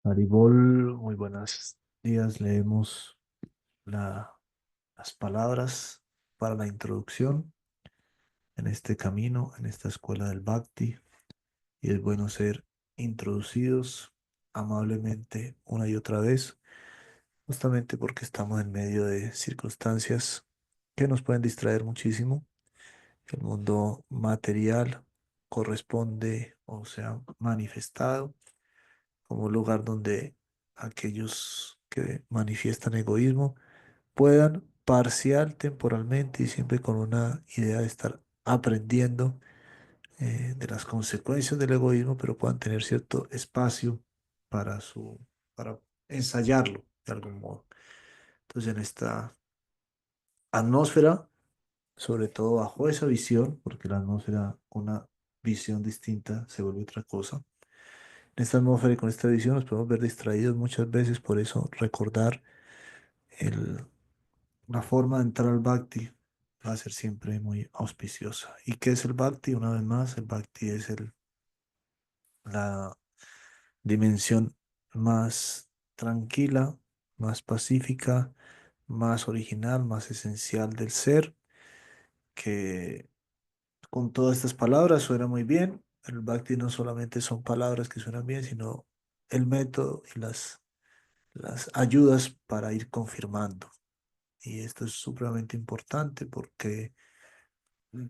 Maribol, muy buenos días. Leemos la- las palabras para la introducción en este camino, en esta escuela del Bhakti. Y es bueno ser introducidos amablemente una y otra vez, justamente porque estamos en medio de circunstancias que nos pueden distraer muchísimo. El mundo material corresponde o se ha manifestado como un lugar donde aquellos que manifiestan egoísmo puedan parcial, temporalmente y siempre con una idea de estar aprendiendo de las consecuencias del egoísmo, pero puedan tener cierto espacio para para ensayarlo de algún modo. Entonces, en esta atmósfera, sobre todo bajo esa visión, porque la atmósfera, una visión distinta, se vuelve otra cosa. En esta atmósfera y con esta visión nos podemos ver distraídos muchas veces, por eso recordar el, la forma de entrar al Bhakti va a ser siempre muy auspiciosa. ¿Y qué es el Bhakti? Una vez más, el Bhakti es la dimensión más tranquila, más pacífica, más original, más esencial del ser, que con todas estas palabras suena muy bien. El Bhakti no solamente son palabras que suenan bien, sino el método y las ayudas para ir confirmando. Y esto es supremamente importante porque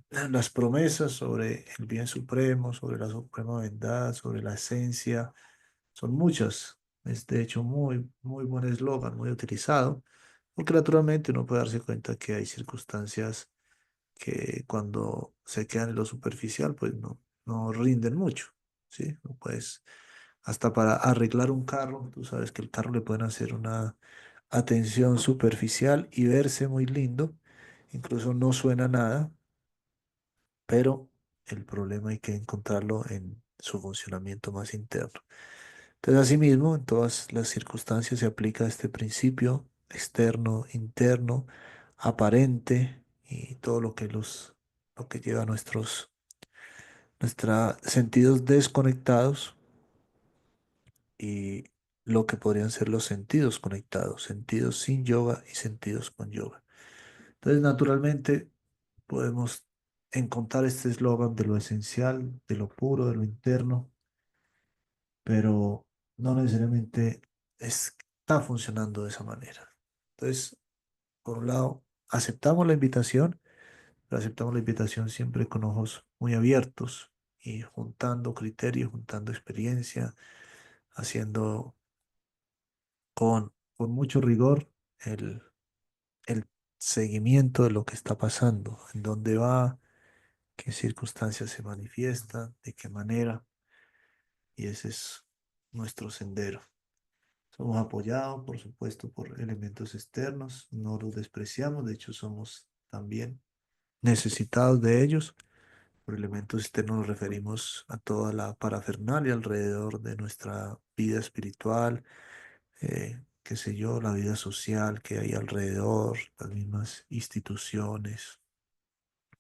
las promesas sobre el bien supremo, sobre la suprema verdad, sobre la esencia, son muchas. Es de hecho muy buen eslogan, muy utilizado, porque naturalmente uno puede darse cuenta que hay circunstancias que cuando se quedan en lo superficial, pues no rinden mucho, ¿sí? No puedes, hasta para arreglar un carro, tú sabes que el carro le pueden hacer una atención superficial y verse muy lindo, incluso no suena nada, pero el problema hay que encontrarlo en su funcionamiento más interno. Entonces, asimismo, en todas las circunstancias se aplica este principio externo, interno, aparente y todo lo que lo que lleva a nuestros sentidos desconectados y lo que podrían ser los sentidos conectados, sentidos sin yoga y sentidos con yoga. Entonces, naturalmente, podemos encontrar este eslogan de lo esencial, de lo puro, de lo interno, pero no necesariamente está funcionando de esa manera. Entonces, por un lado, aceptamos la invitación, pero aceptamos la invitación siempre con ojos muy abiertos y juntando criterios, juntando experiencia, haciendo con mucho rigor el seguimiento de lo que está pasando, en dónde va, qué circunstancias se manifiestan, de qué manera, y ese es nuestro sendero. Somos apoyados, por supuesto, por elementos externos, no los despreciamos, de hecho somos también necesitados de ellos. Por elementos externos nos referimos a toda la parafernalia alrededor de nuestra vida espiritual, qué sé yo, la vida social que hay alrededor, las mismas instituciones,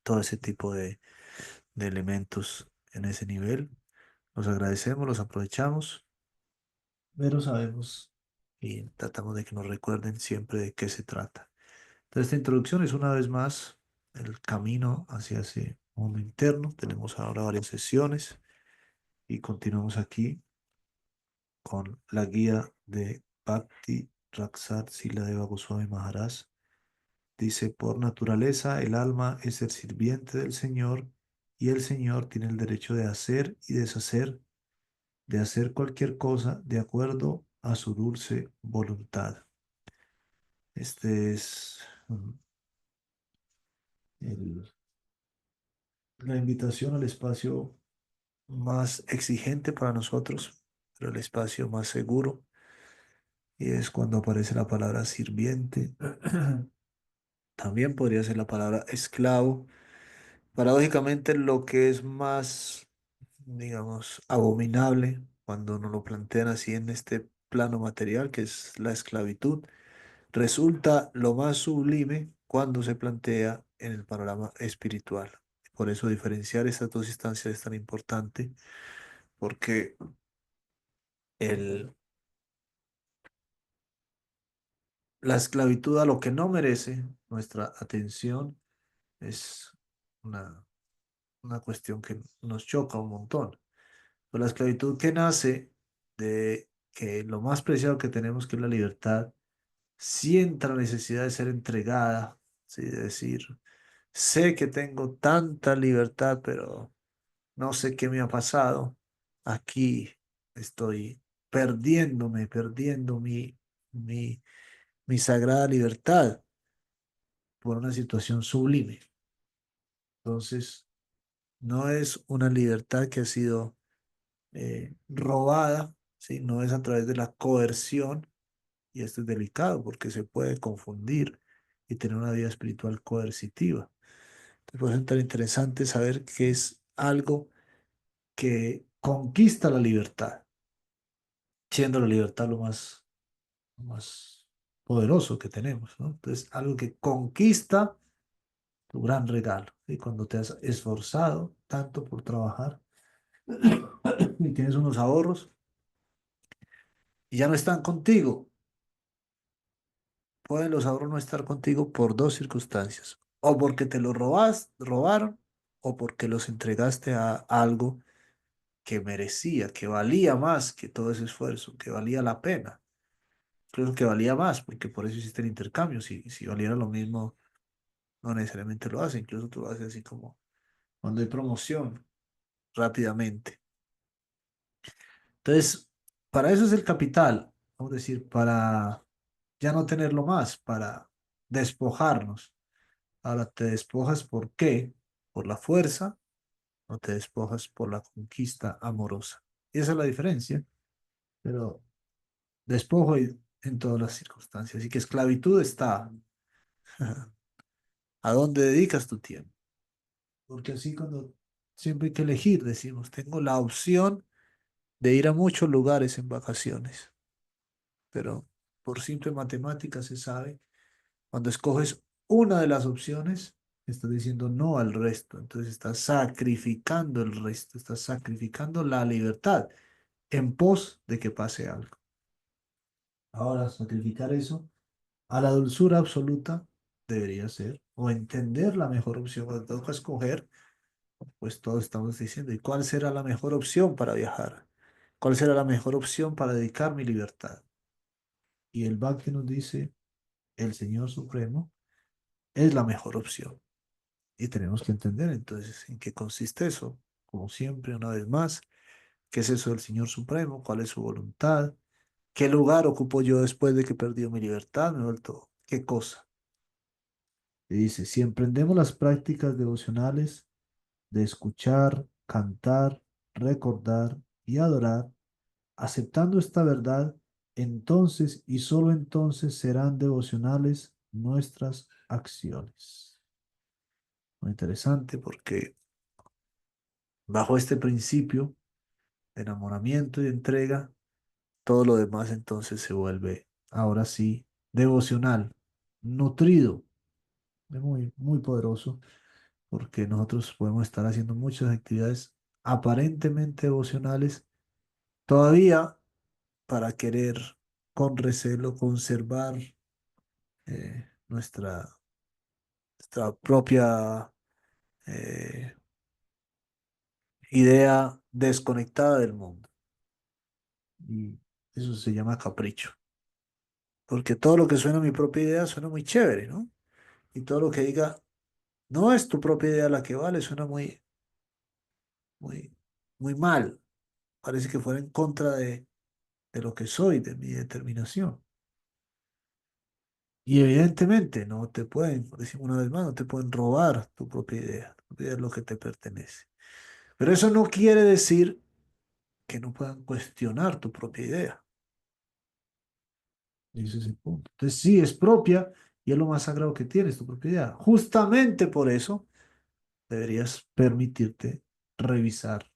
todo ese tipo de elementos en ese nivel. Los agradecemos, los aprovechamos, pero sabemos y tratamos de que nos recuerden siempre de qué se trata. Entonces, esta introducción es una vez más el camino hacia ese mundo interno. Tenemos ahora varias sesiones y continuamos aquí con la guía de Bhakti Raksat Siladeva Goswami Maharaj. Dice, por naturaleza el alma es el sirviente del Señor y el Señor tiene el derecho de hacer y deshacer, de hacer cualquier cosa de acuerdo a su dulce voluntad. Este es el- la invitación al espacio más exigente para nosotros, pero el espacio más seguro, y es cuando aparece la palabra sirviente. También podría ser la palabra esclavo. Paradójicamente, lo que es más, digamos, abominable cuando nos lo plantean así en este plano material, que es la esclavitud, resulta lo más sublime cuando se plantea en el panorama espiritual. Por eso diferenciar estas dos instancias es tan importante, porque la esclavitud a lo que no merece nuestra atención es una, una cuestión que nos choca un montón. Pero la esclavitud que nace de que lo más preciado que tenemos, que es la libertad, sienta la necesidad de ser entregada, ¿sí? De decir, sé que tengo tanta libertad, pero no sé qué me ha pasado. Aquí estoy perdiendo mi, mi sagrada libertad por una situación sublime. Entonces, no es una libertad que ha sido robada, ¿sí? No es a través de la coerción, y esto es delicado porque se puede confundir y tener una vida espiritual coercitiva. Entonces, por eso es tan interesante saber que es algo que conquista la libertad, siendo la libertad lo más poderoso que tenemos, ¿no? Entonces, algo que conquista tu gran regalo, y cuando te has esforzado tanto por trabajar y tienes unos ahorros y ya no están contigo, pueden los ahorros no estar contigo por dos circunstancias, o porque te los robaron, o porque los entregaste a algo que merecía, que valía más que todo ese esfuerzo, que valía la pena. Creo que valía más, porque por eso hiciste el intercambio. Si valiera lo mismo, no necesariamente lo hace, incluso tú lo haces así como cuando hay promoción, rápidamente. Entonces, para eso es el capital, vamos a decir, para ya no tenerlo más, para despojarnos. Ahora te despojas, ¿por qué? Por la fuerza, o te despojas por la conquista amorosa. Y esa es la diferencia, pero despojo en todas las circunstancias. Así que esclavitud está a dónde dedicas tu tiempo. Porque así cuando siempre hay que elegir, decimos, tengo la opción de ir a muchos lugares en vacaciones, pero por simple matemática se sabe, cuando escoges una de las opciones, estás diciendo no al resto, entonces estás sacrificando el resto, estás sacrificando la libertad en pos de que pase algo. Ahora, sacrificar eso a la dulzura absoluta debería ser, o entender la mejor opción, cuando tengo que escoger, pues todos estamos diciendo, ¿y cuál será la mejor opción para viajar? ¿Cuál será la mejor opción para dedicar mi libertad? Y el Bhakti nos dice, el Señor Supremo es la mejor opción. Y tenemos que entender entonces en qué consiste eso. Como siempre, una vez más, ¿qué es eso del Señor Supremo? ¿Cuál es su voluntad? ¿Qué lugar ocupo yo después de que perdí mi libertad? Me he vuelto, ¿qué cosa? Y dice, si emprendemos las prácticas devocionales de escuchar, cantar, recordar y adorar, aceptando esta verdad, entonces y solo entonces serán devocionales nuestras acciones. Muy interesante porque bajo este principio de enamoramiento y entrega, todo lo demás entonces se vuelve, ahora sí, devocional, nutrido, es muy poderoso, porque nosotros podemos estar haciendo muchas actividades aparentemente devocionales todavía para querer con recelo conservar nuestra propia idea desconectada del mundo. Y eso se llama capricho. Porque todo lo que suena a mi propia idea suena muy chévere, ¿no? Y todo lo que diga, no es tu propia idea la que vale, suena muy, muy mal. Parece que fuera en contra de lo que soy, de mi determinación. Y evidentemente no te pueden, por decir una vez más, no te pueden robar tu propia idea. Tu propia idea es lo que te pertenece. Pero eso no quiere decir que no puedan cuestionar tu propia idea. Y ese es el punto. Entonces, sí, es propia y es lo más sagrado que tienes, tu propia idea. Justamente por eso deberías permitirte revisar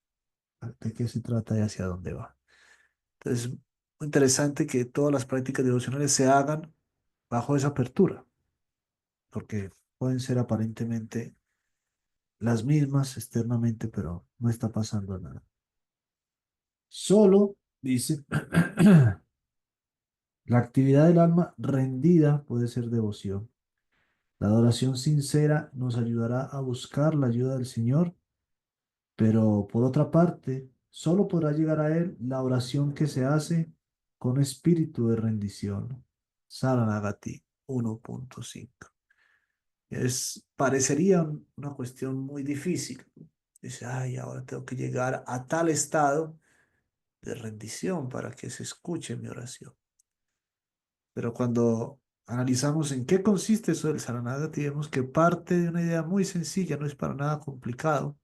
de qué se trata y hacia dónde va. Entonces, muy interesante que todas las prácticas devocionales se hagan bajo esa apertura, porque pueden ser aparentemente las mismas externamente, pero no está pasando nada. Solo, dice, La actividad del alma rendida puede ser devoción. La adoración sincera nos ayudará a buscar la ayuda del Señor, pero por otra parte, solo podrá llegar a Él la oración que se hace con espíritu de rendición. Saranagati 1.5. Parecería una cuestión muy difícil. Dice, ay, ahora tengo que llegar a tal estado de rendición para que se escuche mi oración. Pero cuando analizamos en qué consiste eso del Saranagati, vemos que parte de una idea muy sencilla, no es para nada complicado,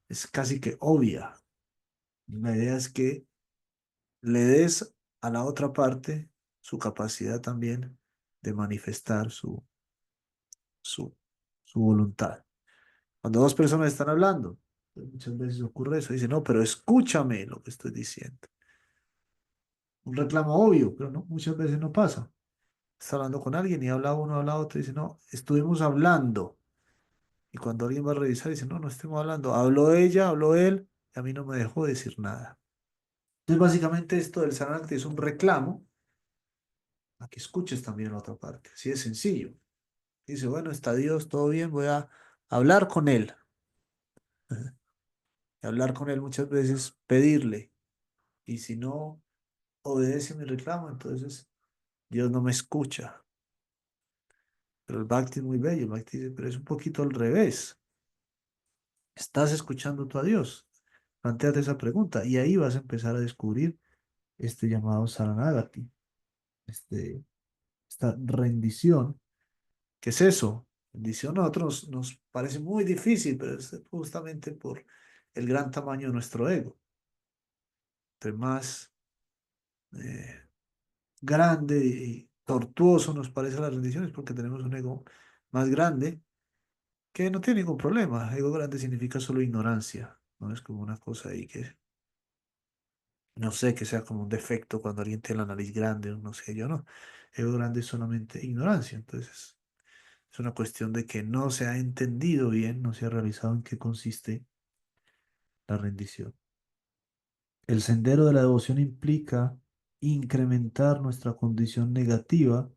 es casi que obvia. La idea es que le des a la otra parte su capacidad también de manifestar su, su voluntad. Cuando dos personas están hablando, pues muchas veces ocurre eso. Dice, no, pero escúchame lo que estoy diciendo. Un reclamo obvio, pero no, muchas veces no pasa. Está hablando con alguien y habla uno, habla otro, y dice, no, estuvimos hablando. Y cuando alguien va a revisar, dice, no, no estemos hablando. Habló ella, habló él, y a mí no me dejó decir nada. Entonces, básicamente, esto del Sanacti es un reclamo a que escuches también la otra parte. Así de sencillo. Dice, bueno, está Dios, todo bien, voy a hablar con él. Y hablar con él muchas veces, pedirle. Y si no obedece mi reclamo, entonces Dios no me escucha. Pero el Bhakti es muy bello. El Bhakti dice, pero es un poquito al revés. ¿Estás escuchando tú a Dios? Plantéate esa pregunta y ahí vas a empezar a descubrir este llamado Saranagati, este, esta rendición. ¿Qué es eso? Rendición a nosotros nos parece muy difícil, pero es justamente por el gran tamaño de nuestro ego. Entre más eh, grande y tortuoso nos parece la rendición es porque tenemos un ego más grande que no tiene ningún problema. Ego grande significa solo ignorancia, no es como una cosa ahí que, no sé, que sea como un defecto cuando alguien tiene la nariz grande, o no sé, yo no. Ego grande es solamente ignorancia, entonces es una cuestión de que no se ha entendido bien, no se ha realizado en qué consiste la rendición. El sendero de la devoción implica incrementar nuestra condición negativa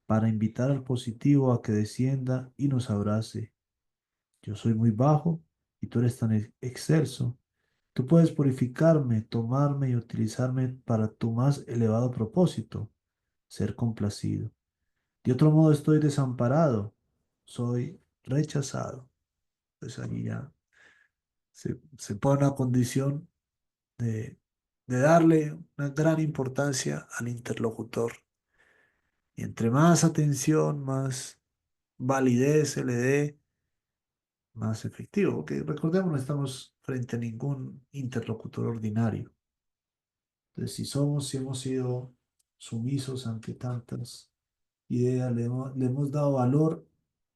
para invitar al positivo a que descienda y nos abrace. Yo soy muy bajo y tú eres tan excelso. Tú puedes purificarme, tomarme y utilizarme para tu más elevado propósito, ser complacido. De otro modo estoy desamparado, soy rechazado. Pues ahí ya se pone una condición de, de darle una gran importancia al interlocutor. Y entre más atención, más validez se le dé, más efectivo. Porque recordemos, no estamos frente a ningún interlocutor ordinario. Entonces, si hemos sido sumisos ante tantas ideas, le hemos dado valor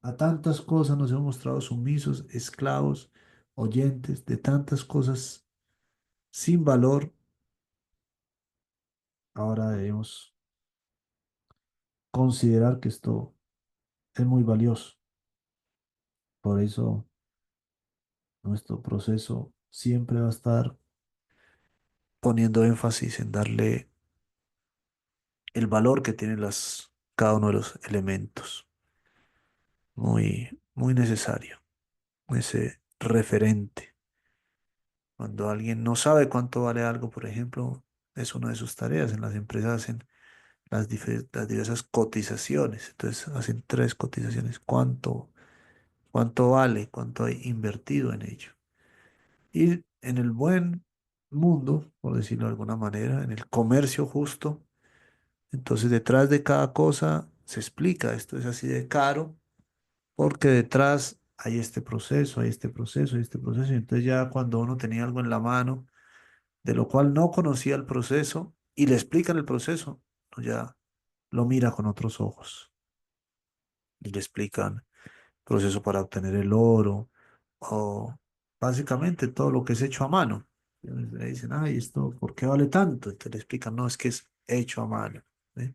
a tantas cosas, nos hemos mostrado sumisos, esclavos, oyentes de tantas cosas sin valor, ahora debemos considerar que esto es muy valioso. Por eso nuestro proceso siempre va a estar poniendo énfasis en darle el valor que tienen cada uno de los elementos. Muy, muy necesario. Ese referente. Cuando alguien no sabe cuánto vale algo, por ejemplo, es una de sus tareas. En las empresas hacen las diversas cotizaciones. Entonces hacen tres cotizaciones. ¿Cuánto vale? ¿Cuánto hay invertido en ello? Y en el buen mundo, por decirlo de alguna manera, en el comercio justo, entonces detrás de cada cosa se explica, esto es así de caro, porque detrás hay este proceso, hay este proceso, hay este proceso. Y entonces ya cuando uno tenía algo en la mano, de lo cual no conocía el proceso, y le explican el proceso, uno ya lo mira con otros ojos. Y le explican proceso para obtener el oro, o básicamente todo lo que es hecho a mano. Y le dicen, ay, esto, ¿por qué vale tanto? Entonces le explican, no, es que es hecho a mano. ¿Sí?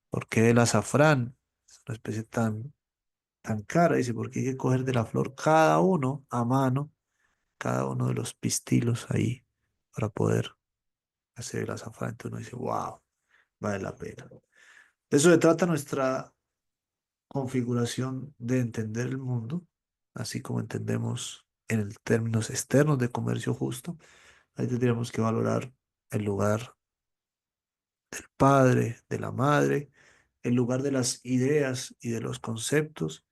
¿Por qué el azafrán es una especie tan cara? Dice, porque hay que coger de la flor cada uno a mano, cada uno de los pistilos ahí para poder hacer el azafrán. Entonces uno dice, wow. vale la pena. De eso se trata nuestra configuración de entender el mundo, así como entendemos en el términos externos de comercio justo. Ahí tendríamos que valorar el lugar del padre, de la madre, el lugar de las ideas y de los conceptos,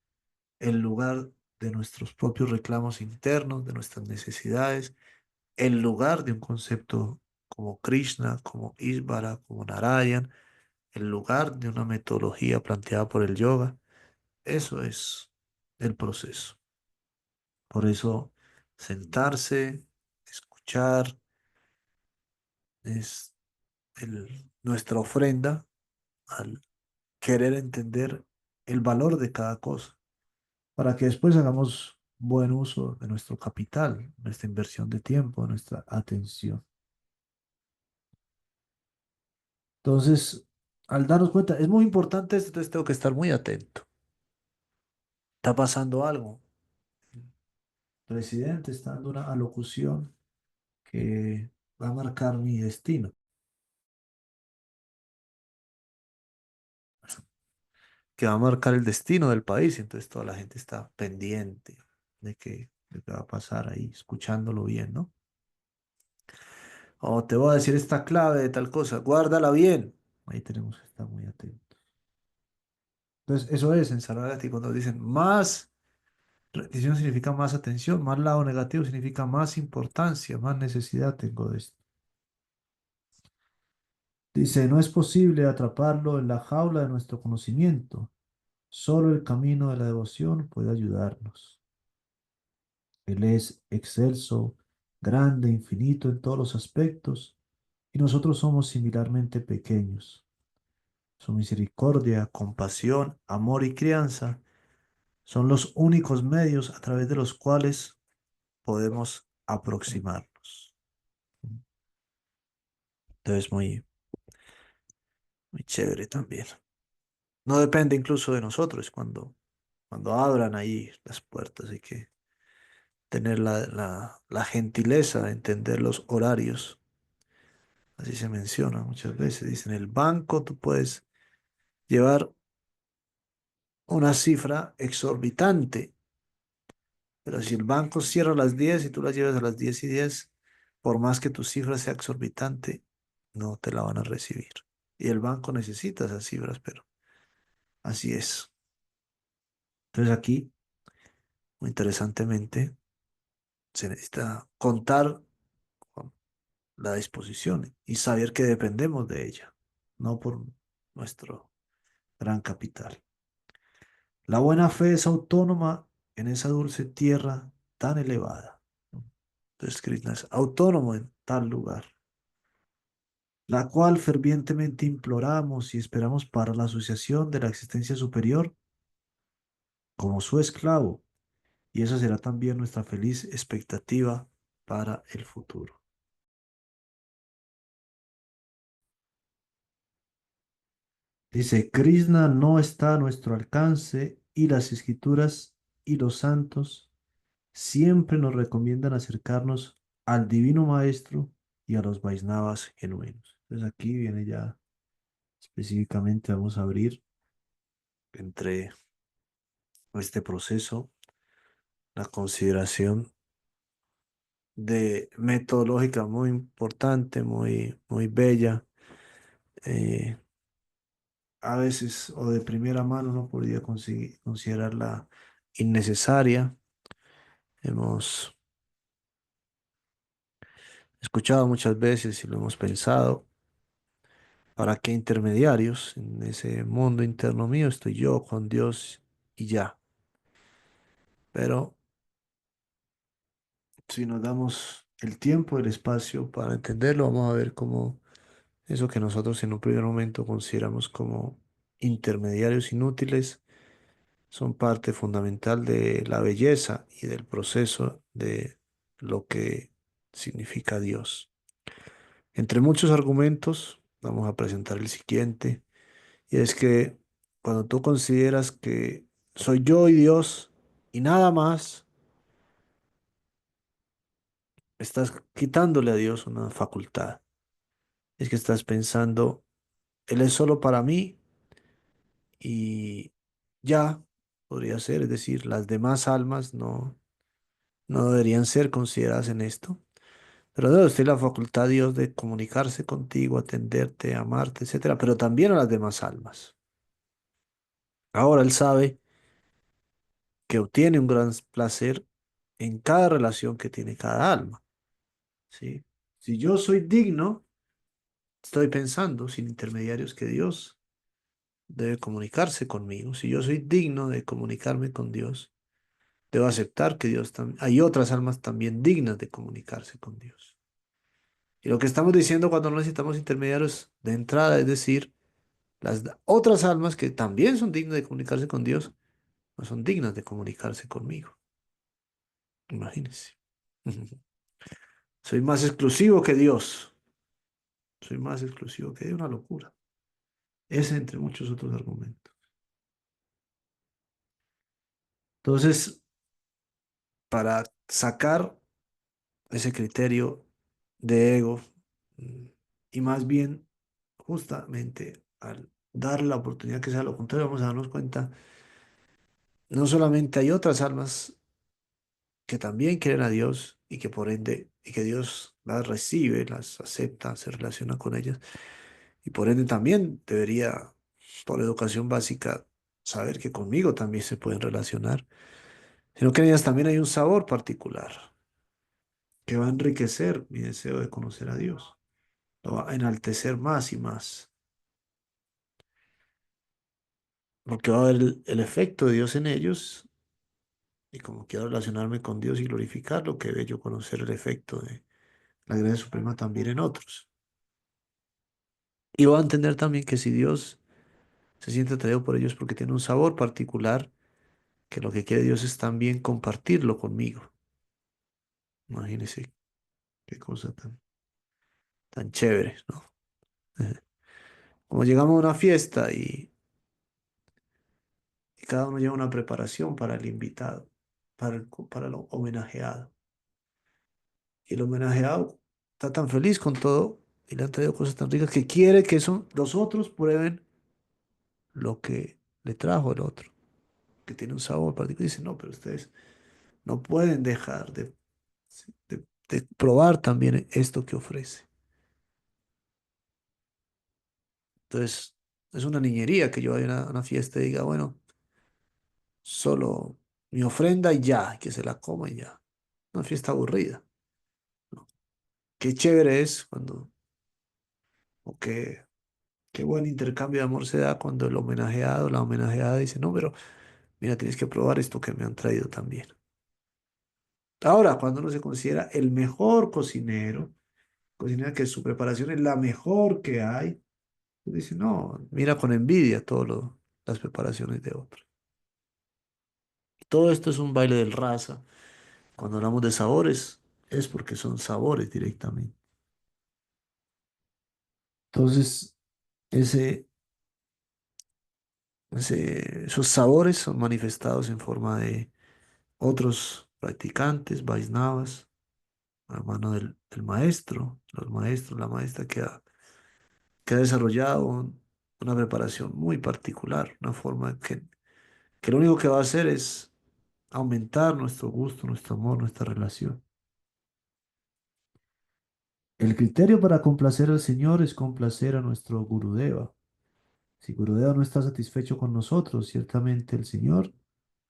el lugar de nuestros propios reclamos internos, de nuestras necesidades, el lugar de un concepto como Krishna, como Isvara, como Narayan, el lugar de una metodología planteada por el yoga. Eso es el proceso. Por eso, sentarse, escuchar, es nuestra ofrenda al querer entender el valor de cada cosa, para que después hagamos buen uso de nuestro capital, nuestra inversión de tiempo, nuestra atención. Entonces, al darnos cuenta, es muy importante esto, entonces tengo que estar muy atento. Está pasando algo. El presidente está dando una alocución que va a marcar mi destino, que va a marcar el destino del país. Entonces toda la gente está pendiente de qué va a pasar ahí, escuchándolo bien, ¿no? O te voy a decir esta clave de tal cosa, guárdala bien. Ahí tenemos que estar muy atentos. Entonces, eso es en Salvador cuando dicen más repetición significa más atención, más lado negativo significa más importancia, más necesidad tengo de esto. Dice, no es posible atraparlo en la jaula de nuestro conocimiento. Solo el camino de la devoción puede ayudarnos. Él es excelso, grande, infinito en todos los aspectos, y nosotros somos similarmente pequeños. Su misericordia, compasión, amor y crianza son los únicos medios a través de los cuales podemos aproximarnos. Entonces, muy chévere también. No depende incluso de nosotros cuando abran ahí las puertas. Hay que tener la gentileza de entender los horarios. Así se menciona muchas veces. Dicen, el banco tú puedes llevar una cifra exorbitante, pero si el banco cierra a las 10 y tú la llevas a las 10:10, por más que tu cifra sea exorbitante, no te la van a recibir. Y el banco necesita esas cifras, pero así es. Entonces aquí, muy interesantemente, se necesita contar con la disposición y saber que dependemos de ella, no por nuestro gran capital. La buena fe es autónoma en esa dulce tierra tan elevada. Entonces Krishna es autónomo en tal lugar, la cual fervientemente imploramos y esperamos para la asociación de la existencia superior como su esclavo, y esa será también nuestra feliz expectativa para el futuro. Dice, Krishna no está a nuestro alcance y las escrituras y los santos siempre nos recomiendan acercarnos al Divino Maestro y a los Vaisnavas genuinos. Entonces aquí viene ya específicamente, vamos a abrir entre este proceso la consideración de metodológica muy importante, muy bella. eh, a veces o de primera mano no podría considerarla innecesaria. Hemos escuchado muchas veces y lo hemos pensado. ¿Para qué intermediarios? En ese mundo interno mío estoy yo con Dios y ya. Pero si nos damos el tiempo, el espacio para entenderlo, vamos a ver cómo eso que nosotros en un primer momento consideramos como intermediarios inútiles son parte fundamental de la belleza y del proceso de lo que significa Dios. Entre muchos argumentos, vamos a presentar el siguiente. Y es que cuando tú consideras que soy yo y Dios y nada más, estás quitándole a Dios una facultad. Es que estás pensando Él es solo para mí y ya podría ser, es decir, las demás almas no deberían ser consideradas en esto. Pero debe usted la facultad, Dios, de comunicarse contigo, atenderte, amarte, etcétera, pero también a las demás almas. Ahora Él sabe que obtiene un gran placer en cada relación que tiene cada alma, ¿sí? Si yo soy digno, estoy pensando sin intermediarios que Dios debe comunicarse conmigo. Si yo soy digno de comunicarme con Dios, debo aceptar que Dios también, hay otras almas también dignas de comunicarse con Dios. Y lo que estamos diciendo cuando no necesitamos intermediarios de entrada, es decir, otras almas que también son dignas de comunicarse con Dios, no son dignas de comunicarse conmigo. Imagínense. Soy más exclusivo que Dios. Soy más exclusivo que Dios. Una locura. Ese entre muchos otros argumentos. Entonces, para sacar ese criterio de ego, mm, y más bien, justamente al dar la oportunidad que sea lo contrario, vamos a darnos cuenta, no solamente hay otras almas que también quieren a Dios y que por ende, y que Dios las recibe, las acepta, se relaciona con ellas, y por ende también debería, por educación básica, saber que conmigo también se pueden relacionar, sino que en ellas también hay un sabor particular que va a enriquecer mi deseo de conocer a Dios, lo va a enaltecer más y más, porque va a haber el efecto de Dios en ellos, y como quiero relacionarme con Dios y glorificarlo, que bello conocer el efecto de la gracia suprema también en otros. Y va a entender también que si Dios se siente atraído por ellos porque tiene un sabor particular, que lo que quiere Dios es también compartirlo conmigo. Imagínense qué cosa tan chévere, ¿no? Como llegamos a una fiesta y cada uno lleva una preparación para el invitado, para el homenajeado. Y el homenajeado está tan feliz con todo y le han traído cosas tan ricas que quiere que los otros prueben lo que le trajo el otro, que tiene un sabor particular. Y dice, no, pero ustedes no pueden dejar de probar también esto que ofrece. Entonces, es una niñería que yo vaya a una fiesta y diga, bueno, solo mi ofrenda y ya, que se la coma y ya. Una fiesta aburrida, ¿no? Qué chévere es cuando, o qué buen intercambio de amor se da cuando el homenajeado, la homenajeada dice, no, pero mira, tienes que probar esto que me han traído también. Ahora, cuando uno se considera el mejor cocinero, cocinera que su preparación es la mejor que hay, pues dice, no, mira con envidia todas las preparaciones de otros. Todo esto es un baile del raza. Cuando hablamos de sabores, es porque son sabores directamente. Entonces, ese, esos sabores son manifestados en forma de otros practicantes, Vaisnavas, a mano del maestro, los maestros, la maestra que ha desarrollado una preparación muy particular, una forma que lo único que va a hacer es aumentar nuestro gusto, nuestro amor, nuestra relación. El criterio para complacer al Señor es complacer a nuestro Gurudeva. Si Gurudeva no está satisfecho con nosotros, ciertamente el Señor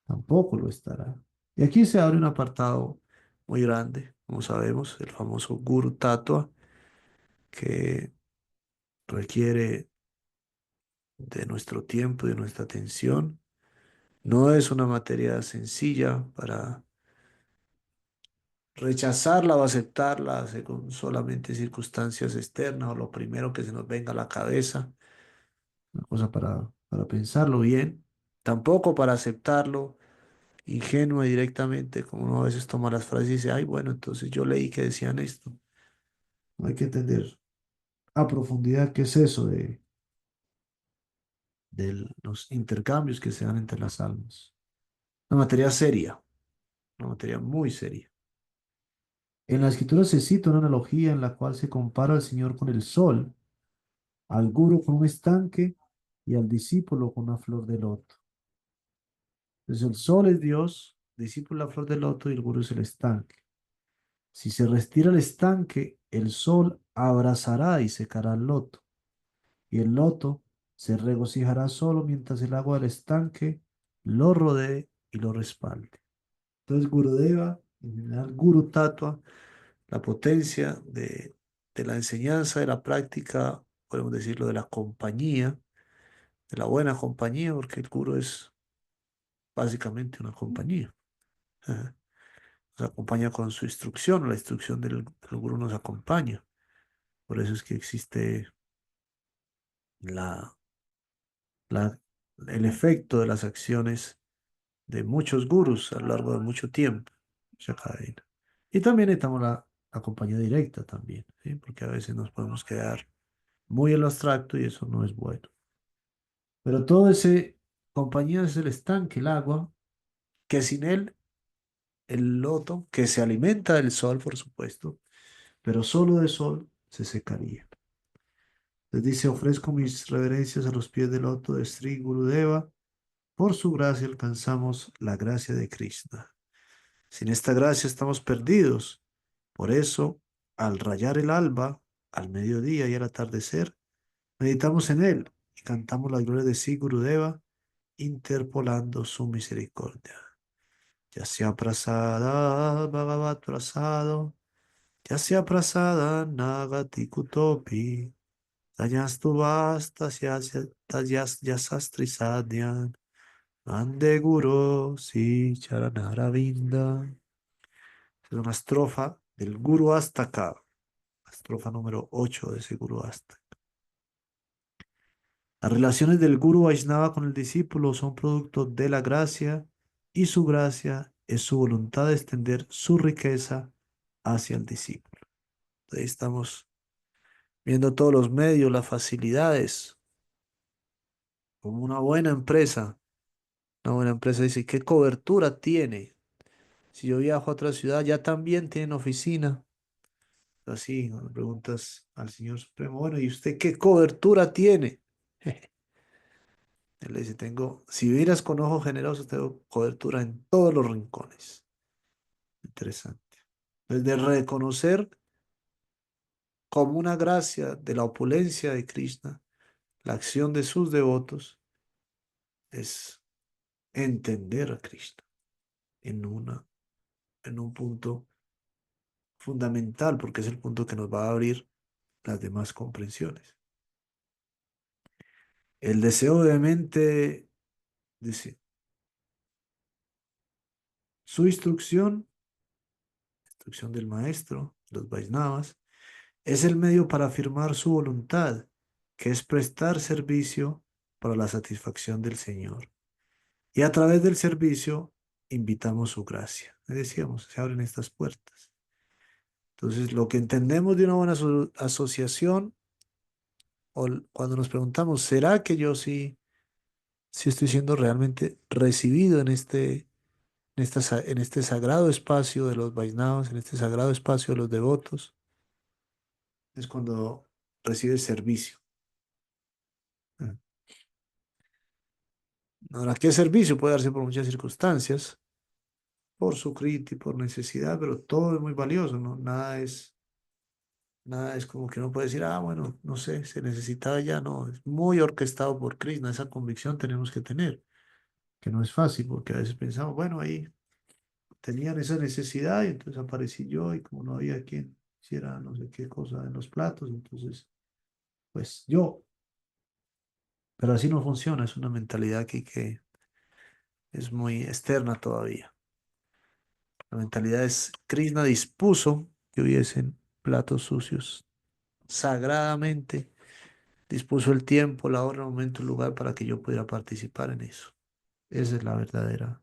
tampoco lo estará. Y aquí se abre un apartado muy grande, como sabemos, el famoso Guru Tattva, que requiere de nuestro tiempo y de nuestra atención. No es una materia sencilla para rechazarla o aceptarla según solamente circunstancias externas o lo primero que se nos venga a la cabeza. Una cosa para pensarlo bien. Tampoco para aceptarlo ingenua y directamente, como uno a veces toma las frases y dice, ay, bueno, entonces yo leí que decían esto. No hay que entender a profundidad qué es eso De los intercambios que se dan entre las almas. Una materia seria, una materia muy seria. En la escritura se cita una analogía en la cual se compara al Señor con el sol. al guru con un estanque y al discípulo con una flor de loto. Entonces el sol es Dios, el discípulo la flor de loto y el guru es el estanque. Si se retira el estanque, el sol abrazará y secará el loto, y el loto se regocijará solo mientras el agua del estanque lo rodee y lo respalde. Entonces, Gurudeva, en general, Guru Tattva, la potencia de la enseñanza, de la práctica, podemos decirlo, de la compañía, de la buena compañía, porque el Guru es básicamente una compañía. Ajá. Nos acompaña con su instrucción, la instrucción del Guru nos acompaña. Por eso es que existe la, la, el efecto de las acciones de muchos gurus a lo largo de mucho tiempo, mucha cadena. Y también necesitamos la compañía directa también, ¿sí? Porque a veces nos podemos quedar muy en lo abstracto y eso no es bueno. Pero todo ese compañía es el estanque, el agua, que sin él, el loto, que se alimenta del sol, por supuesto, pero solo de sol se secaría. Les dice, ofrezco mis reverencias a los pies del loto de Sri Gurudeva. Por su gracia alcanzamos la gracia de Krishna. Sin esta gracia estamos perdidos. Por eso, al rayar el alba, al mediodía y al atardecer, meditamos en él y cantamos la gloria de Sri Gurudeva, interpolando su misericordia. Ya sea prasada, Bhagavat prasado, ya sea prasada, Nagati Kutopi, Tayastu Vasta, Yasastri Sadhyan, Ande Guru, Si Charanaravinda. Es una estrofa del Guru Astaka, la estrofa número 8 de ese Guru Astaka. Las relaciones del Guru Vaishnava con el discípulo son producto de la gracia y su gracia es su voluntad de extender su riqueza hacia el discípulo. Ahí estamos viendo todos los medios, las facilidades, como una buena empresa. Una buena empresa dice, ¿qué cobertura tiene? Si yo viajo a otra ciudad, ya también tienen oficina. Así, cuando preguntas al Señor Supremo, bueno, ¿y usted qué cobertura tiene? Él le dice, tengo, si vieras con ojos generosos, tengo cobertura en todos los rincones. Interesante. Desde reconocer como una gracia de la opulencia de Krishna, la acción de sus devotos, es entender a Krishna en en un punto fundamental, porque es el punto que nos va a abrir las demás comprensiones. El deseo obviamente, dice, su instrucción del maestro, los Vaisnavas, es el medio para afirmar su voluntad, que es prestar servicio para la satisfacción del Señor. Y a través del servicio invitamos su gracia. Le decíamos, se abren estas puertas. Entonces, lo que entendemos de una buena asociación, cuando nos preguntamos, ¿será que yo sí estoy siendo realmente recibido en en este sagrado espacio de los Vaisnavas, en este sagrado espacio de los devotos? Es cuando recibe servicio. Mm. Ahora, ¿qué servicio puede darse por muchas circunstancias? Por su kriti, por necesidad, pero todo es muy valioso, ¿no? Nada es como que no puede decir, ah, bueno, no sé, se necesitaba ya, no, es muy orquestado por Krishna, esa convicción tenemos que tener, que no es fácil, porque a veces pensamos, bueno, ahí tenían esa necesidad y entonces aparecí yo y como no había quien hiciera no sé qué cosa en los platos, entonces, pues yo, pero así no funciona, es una mentalidad que es muy externa todavía. La mentalidad es, Krishna dispuso que hubiesen platos sucios sagradamente, dispuso el tiempo, la hora, el momento, el lugar para que yo pudiera participar en eso. Esa es la verdadera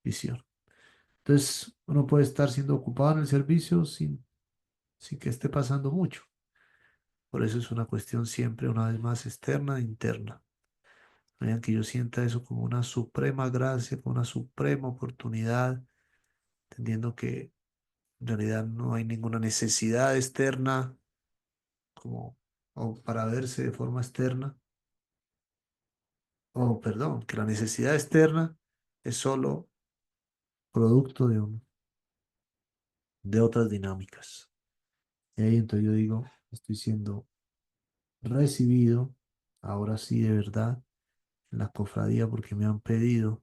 visión. Entonces, uno puede estar siendo ocupado en el servicio sin que esté pasando mucho. Por eso es una cuestión siempre, una vez más, externa e interna. Vean que yo sienta eso como una suprema gracia, como una suprema oportunidad, entendiendo que en realidad no hay ninguna necesidad externa como o para verse de forma externa, o perdón, que la necesidad externa es solo producto de otras dinámicas. Y ahí entonces yo digo, estoy siendo recibido, ahora sí de verdad, en la cofradía porque me han pedido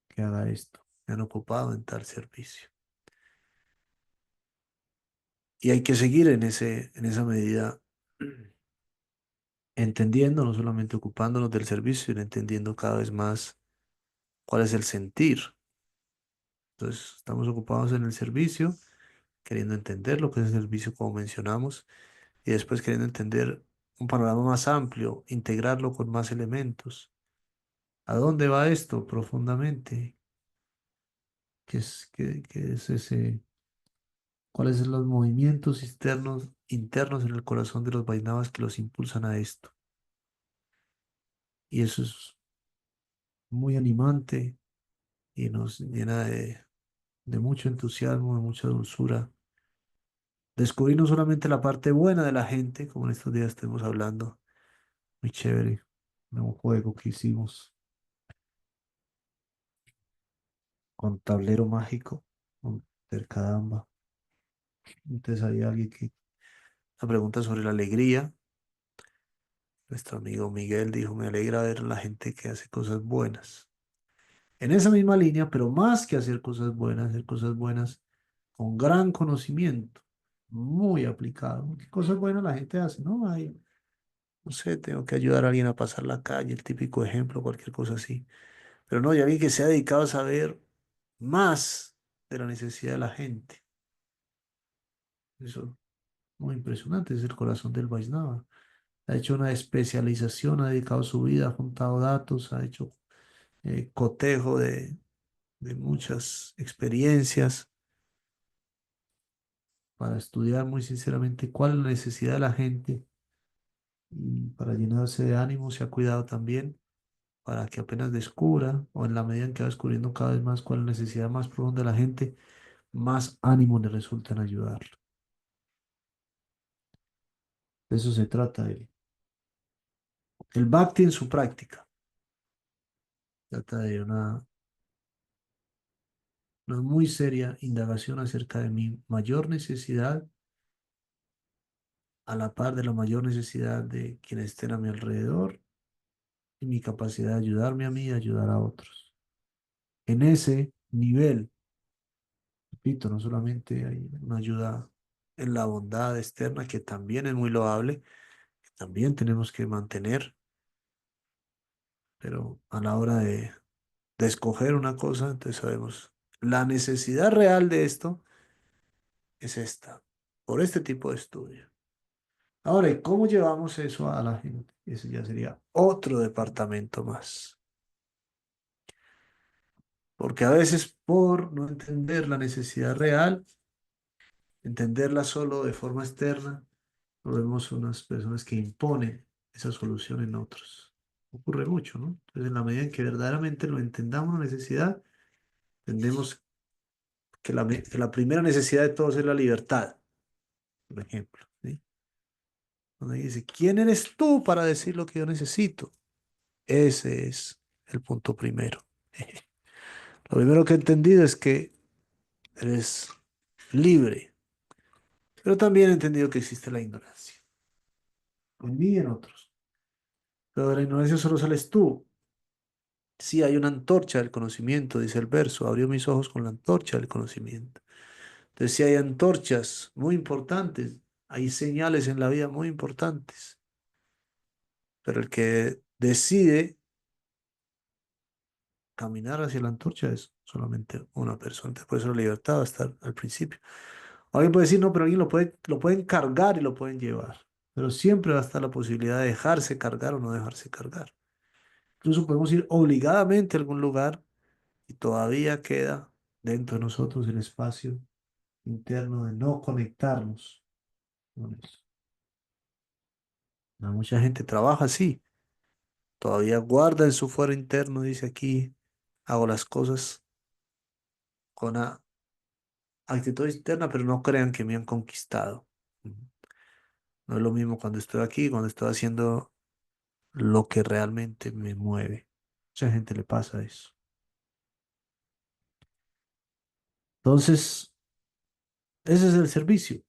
que haga esto, me han ocupado en tal servicio. Y hay que seguir en esa medida, entendiendo, no solamente ocupándonos del servicio, sino entendiendo cada vez más cuál es el sentir. Entonces, estamos ocupados en el servicio, queriendo entender lo que es el servicio, como mencionamos, y después queriendo entender un panorama más amplio, integrarlo con más elementos. ¿A dónde va esto profundamente? Qué es ese? ¿Cuáles son los movimientos internos en el corazón de los Vaisnavas que los impulsan a esto? Y eso es muy animante y nos llena de mucho entusiasmo, de mucha dulzura. Descubrir no solamente la parte buena de la gente, como en estos días estuvimos hablando, muy chévere, de un juego que hicimos con tablero mágico, con Tercadamba. Entonces había alguien que, la pregunta sobre la alegría, nuestro amigo Miguel dijo, me alegra ver a la gente que hace cosas buenas. En esa misma línea, pero más que hacer cosas buenas con gran conocimiento, muy aplicado. ¿Qué cosas buenas la gente hace? No, hay, no sé, tengo que ayudar a alguien a pasar la calle, el típico ejemplo, cualquier cosa así. Pero no, ya alguien que se ha dedicado a saber más de la necesidad de la gente. Eso, muy impresionante, es el corazón del Vaisnava. Ha hecho una especialización, ha dedicado su vida, ha juntado datos, ha hecho cotejo de muchas experiencias para estudiar muy sinceramente cuál es la necesidad de la gente y para llenarse de ánimo se ha cuidado también para que apenas descubra o en la medida en que va descubriendo cada vez más cuál es la necesidad más profunda de la gente, más ánimo le resulta en ayudarlo. De eso se trata el Bhakti en su práctica. Trata de una muy seria indagación acerca de mi mayor necesidad a la par de la mayor necesidad de quienes estén a mi alrededor y mi capacidad de ayudarme a mí y ayudar a otros. En ese nivel, repito, no solamente hay una ayuda en la bondad externa, que también es muy loable, que también tenemos que mantener, pero a la hora de escoger una cosa, entonces sabemos, la necesidad real de esto es esta, por este tipo de estudio. Ahora, ¿y cómo llevamos eso a la gente? Ese ya sería otro departamento más. Porque a veces por no entender la necesidad real, entenderla solo de forma externa, nos vemos unas personas que imponen esa solución en otros. Ocurre mucho, ¿no? Entonces, en la medida en que verdaderamente lo entendamos la necesidad, entendemos que la primera necesidad de todos es la libertad, por ejemplo, ¿sí? Donde dice, ¿quién eres tú para decir lo que yo necesito? Ese es el punto primero. Lo primero que he entendido es que eres libre, pero también he entendido que existe la ignorancia, en mí y en otros. Pero de la ignorancia solo sales tú. Sí, hay una antorcha del conocimiento, dice el verso, abrió mis ojos con la antorcha del conocimiento. Entonces, sí hay antorchas muy importantes, hay señales en la vida muy importantes, pero el que decide caminar hacia la antorcha es solamente una persona. Entonces, por eso la libertad va a estar al principio. Alguien puede decir, no, pero alguien lo pueden cargar y lo pueden llevar, pero siempre va a estar la posibilidad de dejarse cargar o no dejarse cargar. Incluso podemos ir obligadamente a algún lugar y todavía queda dentro de nosotros el espacio interno de no conectarnos con eso. Mucha gente trabaja así, todavía guarda en su fuero interno, dice aquí, hago las cosas con actitud externa, pero no crean que me han conquistado. Ujú. No es lo mismo cuando estoy aquí, cuando estoy haciendo lo que realmente me mueve. Mucha gente le pasa eso. Entonces, ese es el servicio,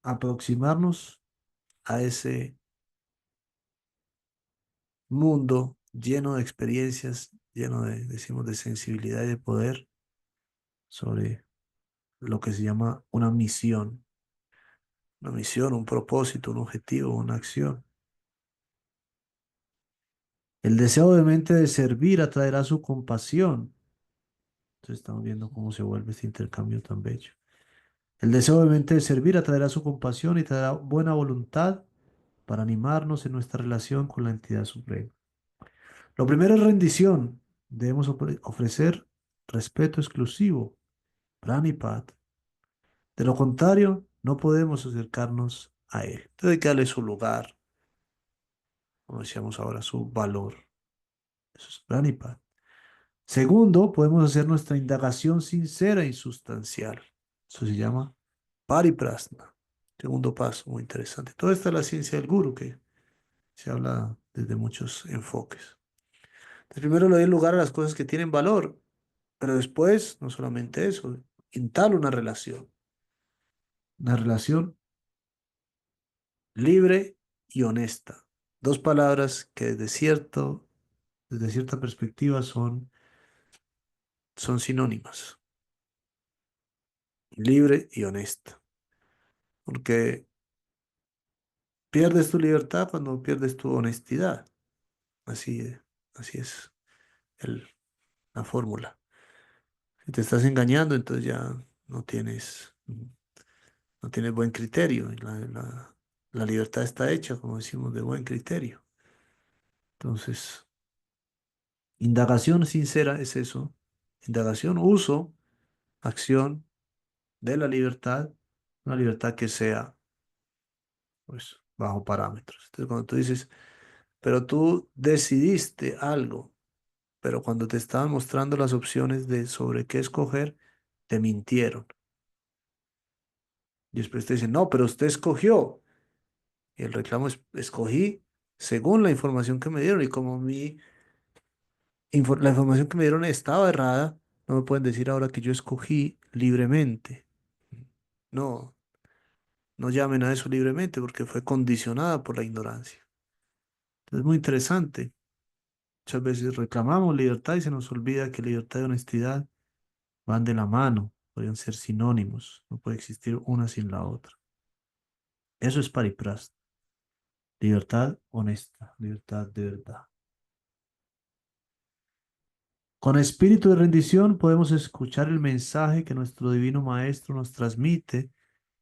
aproximarnos a ese mundo lleno de experiencias, lleno de, decimos, de sensibilidad y de poder sobre lo que se llama una misión, un propósito, un objetivo, una acción. El deseo obviamente de servir atraerá su compasión. Entonces estamos viendo cómo se vuelve este intercambio tan bello. El deseo obviamente de servir atraerá su compasión y traerá buena voluntad para animarnos en nuestra relación con la entidad suprema. Lo primero es rendición. Debemos ofrecer respeto exclusivo, pranipat. De lo contrario, no podemos acercarnos a él. Entonces hay que darle su lugar, como decíamos ahora, su valor. Eso es pranipat. Segundo, podemos hacer nuestra indagación sincera y sustancial. Eso se llama pariprasna. Segundo paso, muy interesante. Toda esta es la ciencia del guru que se habla desde muchos enfoques. Entonces, primero le doy lugar a las cosas que tienen valor, pero después, no solamente eso, instalo una relación libre y honesta. Dos palabras que desde cierta perspectiva son sinónimas, libre y honesta, porque pierdes tu libertad cuando pierdes tu honestidad. Así, así es el- la fórmula. Si te estás engañando, entonces ya no tienes buen criterio. Y la libertad está hecha, como decimos, de buen criterio. Entonces, indagación sincera es eso. Indagación, uso, acción de la libertad, una libertad que sea, pues, bajo parámetros. Entonces, cuando tú dices, pero tú decidiste algo, pero cuando te estaban mostrando las opciones de sobre qué escoger, te mintieron. Y después te dicen, no, pero usted escogió. Y el reclamo es, escogí según la información que me dieron. Y como la información que me dieron estaba errada, no me pueden decir ahora que yo escogí libremente. No, no llamen a eso libremente porque fue condicionada por la ignorancia. Es muy interesante. Muchas veces reclamamos libertad y se nos olvida que libertad y honestidad van de la mano, pueden ser sinónimos, no puede existir una sin la otra. Eso es pariprast, libertad honesta, libertad de verdad. Con espíritu de rendición podemos escuchar el mensaje que nuestro divino maestro nos transmite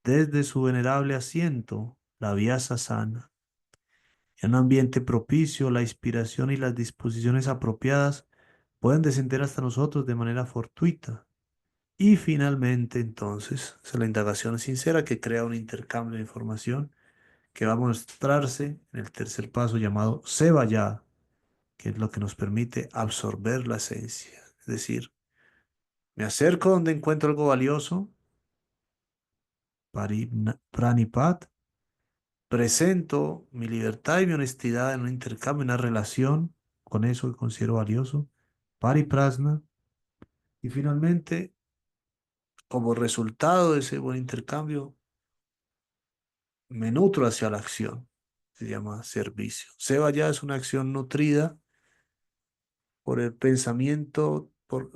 desde su venerable asiento, la Vyasa sana. En un ambiente propicio, la inspiración y las disposiciones apropiadas pueden descender hasta nosotros de manera fortuita. Y finalmente, entonces, es la indagación sincera que crea un intercambio de información que va a mostrarse en el tercer paso llamado Sevaya, que es lo que nos permite absorber la esencia. Es decir, me acerco donde encuentro algo valioso, pranipat, presento mi libertad y mi honestidad en un intercambio, en una relación con eso que considero valioso, pariprasna, y finalmente, como resultado de ese buen intercambio, me nutro hacia la acción. Se llama servicio. Seva ya es una acción nutrida por el pensamiento,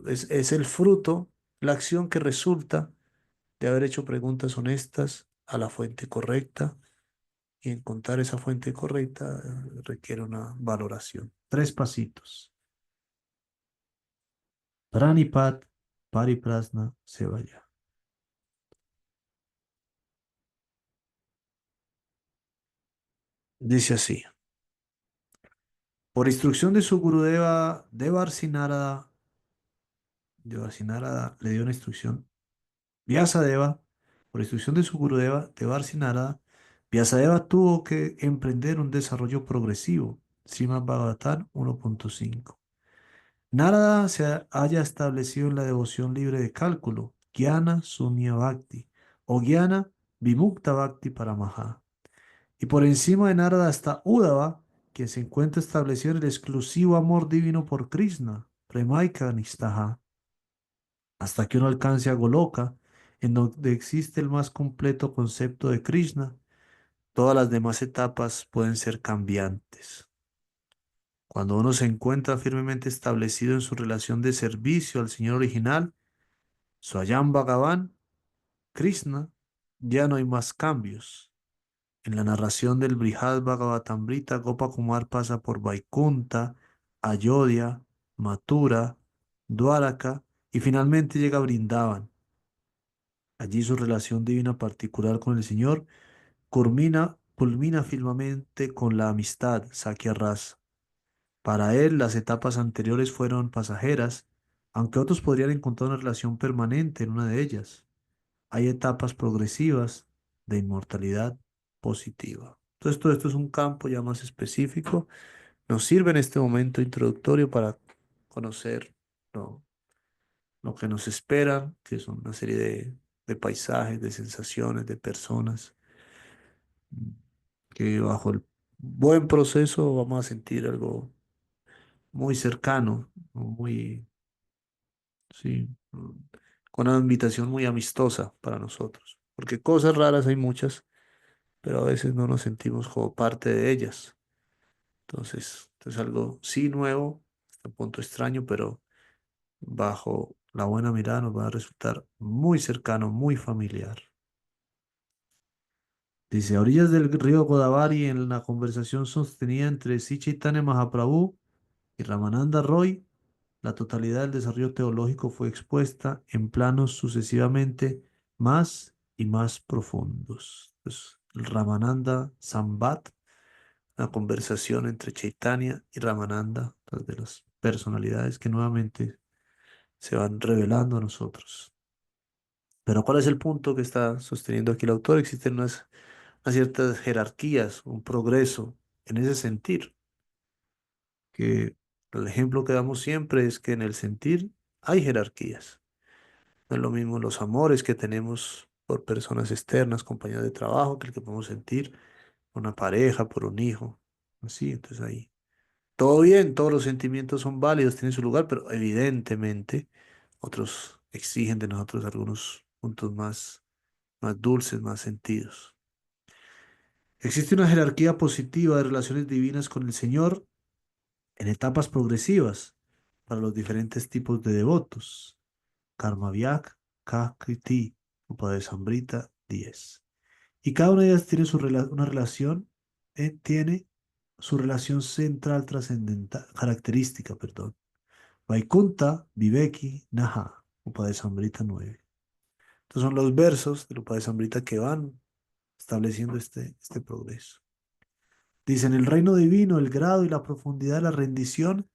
es el fruto, la acción que resulta de haber hecho preguntas honestas a la fuente correcta y encontrar esa fuente correcta requiere una valoración. Tres pasitos. Pranipat, Pariprasna, Sevaya. Dice así. Por instrucción de su Gurudeva, Devarsinarada le dio una instrucción. Vyasadeva, por instrucción de su Gurudeva, Devarsinarada, Vyasadeva tuvo que emprender un desarrollo progresivo. Srimad Bhagavatam 1.5. Narada se haya establecido en la devoción libre de cálculo, Jnana Sunya Bhakti, o Jnana Vimukta Bhakti Paramaha. Y por encima de Narada está Uddhava, quien se encuentra establecido en el exclusivo amor divino por Krishna, Premaika Nistaha, hasta que uno alcance a Goloka, en donde existe el más completo concepto de Krishna. Todas las demás etapas pueden ser cambiantes. Cuando uno se encuentra firmemente establecido en su relación de servicio al Señor original, Swayam Bhagavan, Krishna, ya no hay más cambios. En la narración del Brihad Bhagavatamrita, Gopakumar pasa por Vaikunta, Ayodhya, Mathura, Dwaraka y finalmente llega a Brindavan. Allí su relación divina particular con el Señor culmina firmemente con la amistad, Sakya Rasa. Para él, las etapas anteriores fueron pasajeras, aunque otros podrían encontrar una relación permanente en una de ellas. Hay etapas progresivas de inmortalidad positiva. Entonces, todo esto es un campo ya más específico. Nos sirve en este momento introductorio para conocer lo, lo que nos espera, que son una serie de paisajes, de sensaciones, de personas, que bajo el buen proceso vamos a sentir algo muy cercano, muy, sí, con una invitación muy amistosa para nosotros. Porque cosas raras hay muchas, pero a veces no nos sentimos como parte de ellas. Entonces algo sí nuevo, hasta un punto extraño, pero bajo la buena mirada nos va a resultar muy cercano, muy familiar. Dice, a orillas del río Godavari, en la conversación sostenida entre Sri Chaitanya Mahaprabhu y Ramananda Roy, la totalidad del desarrollo teológico fue expuesta en planos sucesivamente más y más profundos. Pues, el Ramananda Sambat, la conversación entre Chaitanya y Ramananda, las de las personalidades que nuevamente se van revelando a nosotros. Pero ¿cuál es el punto que está sosteniendo aquí el autor? Existen unas ciertas jerarquías, un progreso en ese sentir, que el ejemplo que damos siempre es que en el sentir hay jerarquías. No es lo mismo los amores que tenemos por personas externas, compañeros de trabajo, que el que podemos sentir por una pareja, por un hijo. Así, entonces ahí. Todo bien, todos los sentimientos son válidos, tienen su lugar, pero evidentemente otros exigen de nosotros algunos puntos más dulces, más sentidos. Existe una jerarquía positiva de relaciones divinas con el Señor en etapas progresivas para los diferentes tipos de devotos. Karma Vyak, Kakriti, Upadesambrita 10. Y cada una de ellas tiene una relación, tiene su relación central trascendental, característica, perdón. Vaikunta, Viveki, Naha, Upadesambrita 9. Estos son los versos del Upadesambrita que van estableciendo este progreso. Dice, en el reino divino, el grado y la profundidad de la rendición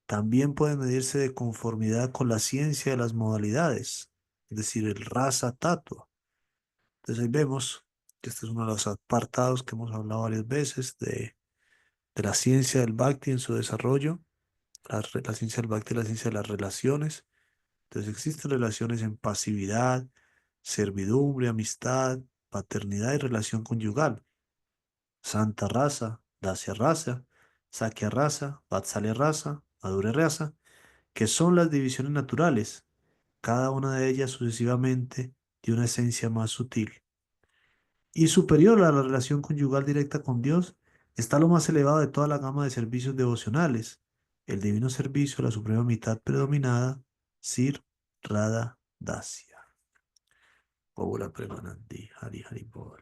también pueden medirse de conformidad con la ciencia de las modalidades, es decir, el rasa tatua. Entonces ahí vemos que este es uno de los apartados que hemos hablado varias veces de la ciencia del Bhakti en su desarrollo, la ciencia del Bhakti es la ciencia de las relaciones. Entonces existen relaciones en pasividad, servidumbre, amistad, paternidad y relación conyugal. Santa raza, Dasya raza, Sakya raza, Vatsalya raza, Madhurya raza, que son las divisiones naturales, cada una de ellas sucesivamente de una esencia más sutil. Y superior a la relación conyugal directa con Dios está lo más elevado de toda la gama de servicios devocionales, el divino servicio, la suprema mitad predominada, Sir Radha Dasya. Obula Premanandi, Hari Hari Bol.